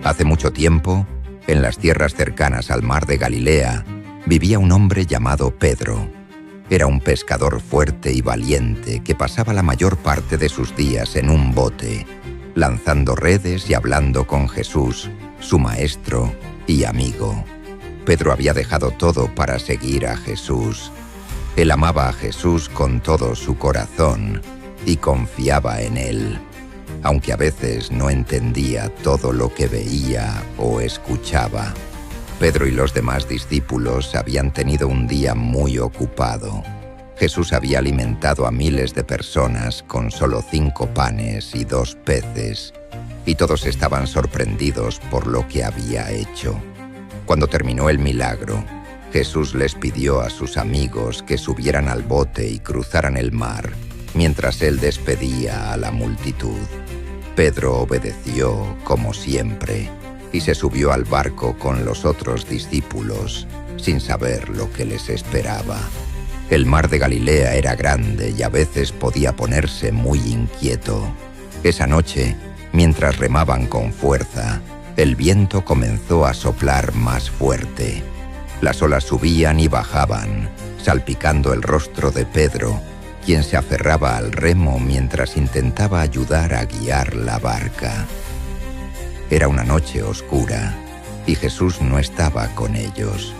Hace mucho tiempo, en las tierras cercanas al mar de Galilea, vivía un hombre llamado Pedro. Era un pescador fuerte y valiente que pasaba la mayor parte de sus días en un bote, lanzando redes y hablando con Jesús, su maestro y amigo. Pedro había dejado todo para seguir a Jesús. Él amaba a Jesús con todo su corazón y confiaba en él, aunque a veces no entendía todo lo que veía o escuchaba. Pedro y los demás discípulos habían tenido un día muy ocupado. Jesús había alimentado a miles de personas con solo 5 panes y 2 peces, y todos estaban sorprendidos por lo que había hecho. Cuando terminó el milagro, Jesús les pidió a sus amigos que subieran al bote y cruzaran el mar, mientras él despedía a la multitud. Pedro obedeció, como siempre, y se subió al barco con los otros discípulos, sin saber lo que les esperaba. El mar de Galilea era grande y a veces podía ponerse muy inquieto. Esa noche, mientras remaban con fuerza, el viento comenzó a soplar más fuerte. Las olas subían y bajaban, salpicando el rostro de Pedro, quien se aferraba al remo mientras intentaba ayudar a guiar la barca. Era una noche oscura y Jesús no estaba con ellos,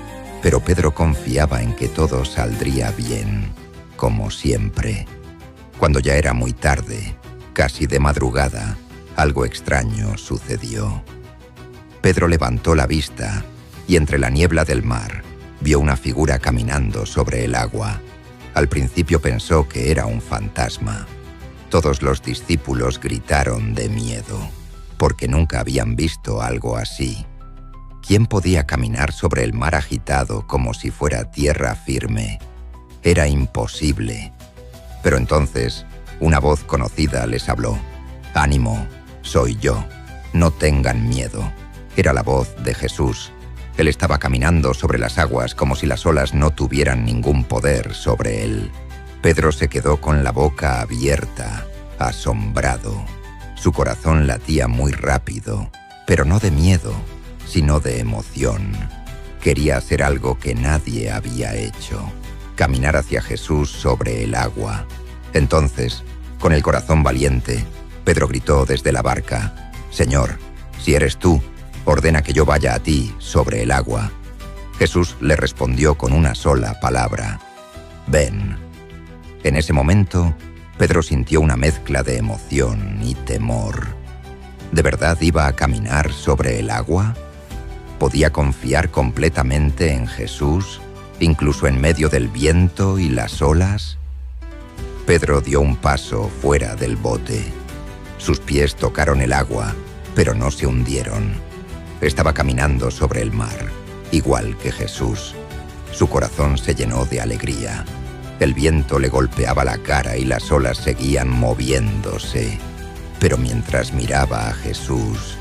pero Pedro confiaba en que todo saldría bien, como siempre. Cuando ya era muy tarde, casi de madrugada, algo extraño sucedió. Pedro levantó la vista y entre la niebla del mar vio una figura caminando sobre el agua. Al principio pensó que era un fantasma. Todos los discípulos gritaron de miedo, porque nunca habían visto algo así. ¿Quién podía caminar sobre el mar agitado como si fuera tierra firme? Era imposible. Pero entonces, una voz conocida les habló. «Ánimo, soy yo. No tengan miedo». Era la voz de Jesús. Él estaba caminando sobre las aguas como si las olas no tuvieran ningún poder sobre él. Pedro se quedó con la boca abierta, asombrado. Su corazón latía muy rápido, pero no de miedo, sino de emoción. Quería hacer algo que nadie había hecho: caminar hacia Jesús sobre el agua. Entonces, con el corazón valiente, Pedro gritó desde la barca: «Señor, si eres tú, ordena que yo vaya a ti sobre el agua». Jesús le respondió con una sola palabra: «Ven». En ese momento, Pedro sintió una mezcla de emoción y temor. ¿De verdad iba a caminar sobre el agua? ¿Podía confiar completamente en Jesús, incluso en medio del viento y las olas? Pedro dio un paso fuera del bote. Sus pies tocaron el agua, pero no se hundieron. Estaba caminando sobre el mar, igual que Jesús. Su corazón se llenó de alegría. El viento le golpeaba la cara y las olas seguían moviéndose. Pero mientras miraba a Jesús,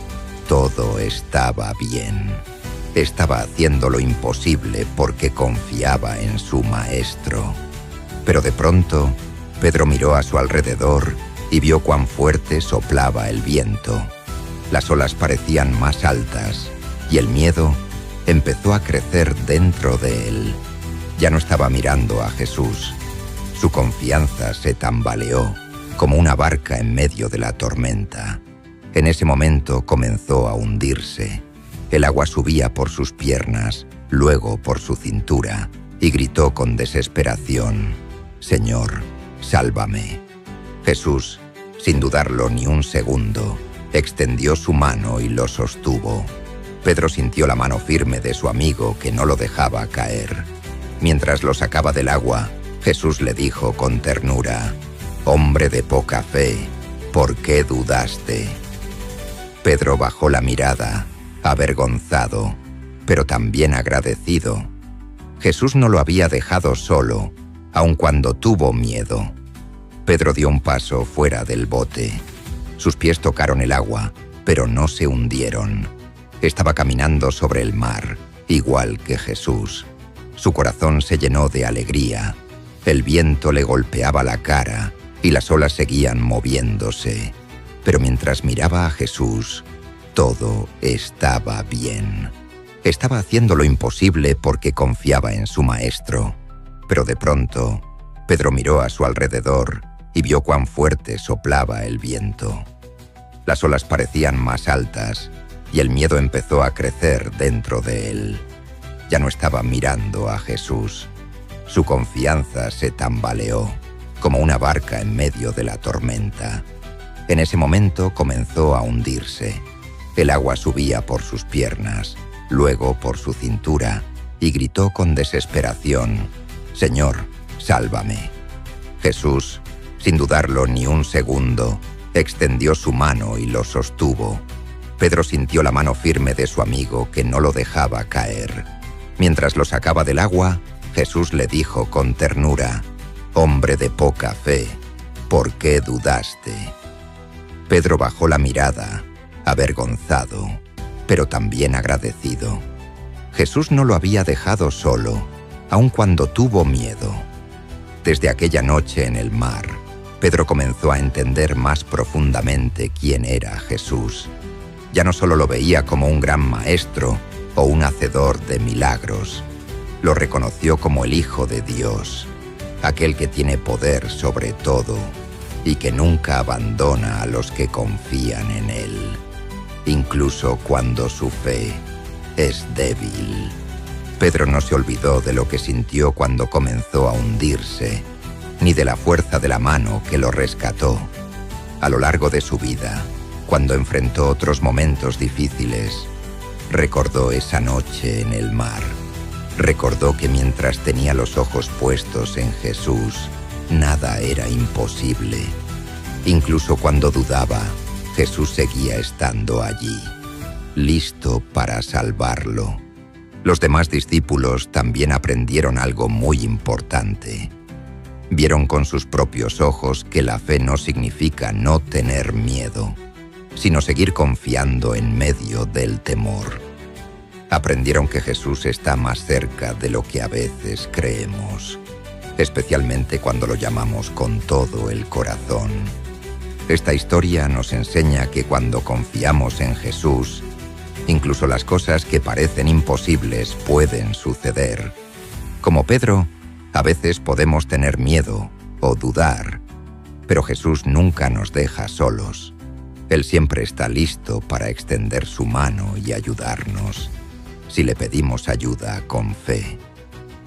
todo estaba bien. Estaba haciendo lo imposible porque confiaba en su maestro. Pero de pronto, Pedro miró a su alrededor y vio cuán fuerte soplaba el viento. Las olas parecían más altas y el miedo empezó a crecer dentro de él. Ya no estaba mirando a Jesús. Su confianza se tambaleó como una barca en medio de la tormenta. En ese momento comenzó a hundirse. El agua subía por sus piernas, luego por su cintura, y gritó con desesperación: «Señor, sálvame». Jesús, sin dudarlo ni un segundo, extendió su mano y lo sostuvo. Pedro sintió la mano firme de su amigo que no lo dejaba caer. Mientras lo sacaba del agua, Jesús le dijo con ternura: «Hombre de poca fe, ¿por qué dudaste?». Pedro bajó la mirada, avergonzado, pero también agradecido. Jesús no lo había dejado solo, aun cuando tuvo miedo. Pedro dio un paso fuera del bote. Sus pies tocaron el agua, pero no se hundieron. Estaba caminando sobre el mar, igual que Jesús. Su corazón se llenó de alegría. El viento le golpeaba la cara y las olas seguían moviéndose. Pero mientras miraba a Jesús, Todo estaba bien. Estaba haciendo lo imposible porque confiaba en su maestro. Pero de pronto, Pedro miró a su alrededor y vio cuán fuerte soplaba el viento. Las olas parecían más altas y el miedo empezó a crecer dentro de él. Ya no estaba mirando a Jesús. Su confianza se tambaleó, como una barca en medio de la tormenta. En ese momento comenzó a hundirse. El agua subía por sus piernas, luego por su cintura, y gritó con desesperación: «Señor, sálvame». Jesús, sin dudarlo ni un segundo, extendió su mano y lo sostuvo. Pedro sintió la mano firme de su amigo que no lo dejaba caer. Mientras lo sacaba del agua, Jesús le dijo con ternura: «Hombre de poca fe, ¿por qué dudaste?». Pedro bajó la mirada, avergonzado, pero también agradecido. Jesús no lo había dejado solo, aun cuando tuvo miedo. Desde aquella noche en el mar, Pedro comenzó a entender más profundamente quién era Jesús. Ya no solo lo veía como un gran maestro o un hacedor de milagros, lo reconoció como el Hijo de Dios, aquel que tiene poder sobre todo y que nunca abandona a los que confían en él, incluso cuando su fe es débil. Pedro no se olvidó de lo que sintió cuando comenzó a hundirse, ni de la fuerza de la mano que lo rescató. A lo largo de su vida, cuando enfrentó otros momentos difíciles, recordó esa noche en el mar. Recordó que mientras tenía los ojos puestos en Jesús, nada era imposible. Incluso cuando dudaba, Jesús seguía estando allí, listo para salvarlo. Los demás discípulos también aprendieron algo muy importante. Vieron con sus propios ojos que la fe no significa no tener miedo, sino seguir confiando en medio del temor. Aprendieron que Jesús está más cerca de lo que a veces creemos, especialmente cuando lo llamamos con todo el corazón. Esta historia nos enseña que cuando confiamos en Jesús, incluso las cosas que parecen imposibles pueden suceder. Como Pedro, a veces podemos tener miedo o dudar, pero Jesús nunca nos deja solos. Él siempre está listo para extender su mano y ayudarnos, si le pedimos ayuda con fe.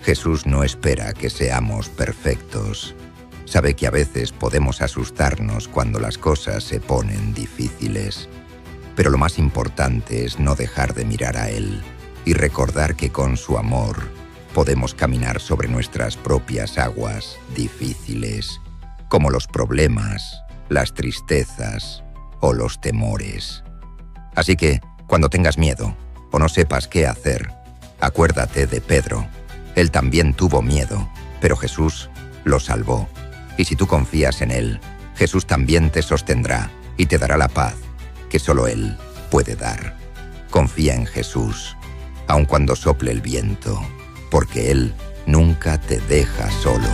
Jesús no espera que seamos perfectos. Sabe que a veces podemos asustarnos cuando las cosas se ponen difíciles. Pero lo más importante es no dejar de mirar a Él y recordar que con su amor podemos caminar sobre nuestras propias aguas difíciles, como los problemas, las tristezas o los temores. Así que, cuando tengas miedo o no sepas qué hacer, acuérdate de Pedro. Él también tuvo miedo, pero Jesús lo salvó. Y si tú confías en Él, Jesús también te sostendrá y te dará la paz que solo Él puede dar. Confía en Jesús, aun cuando sople el viento, porque Él nunca te deja solo.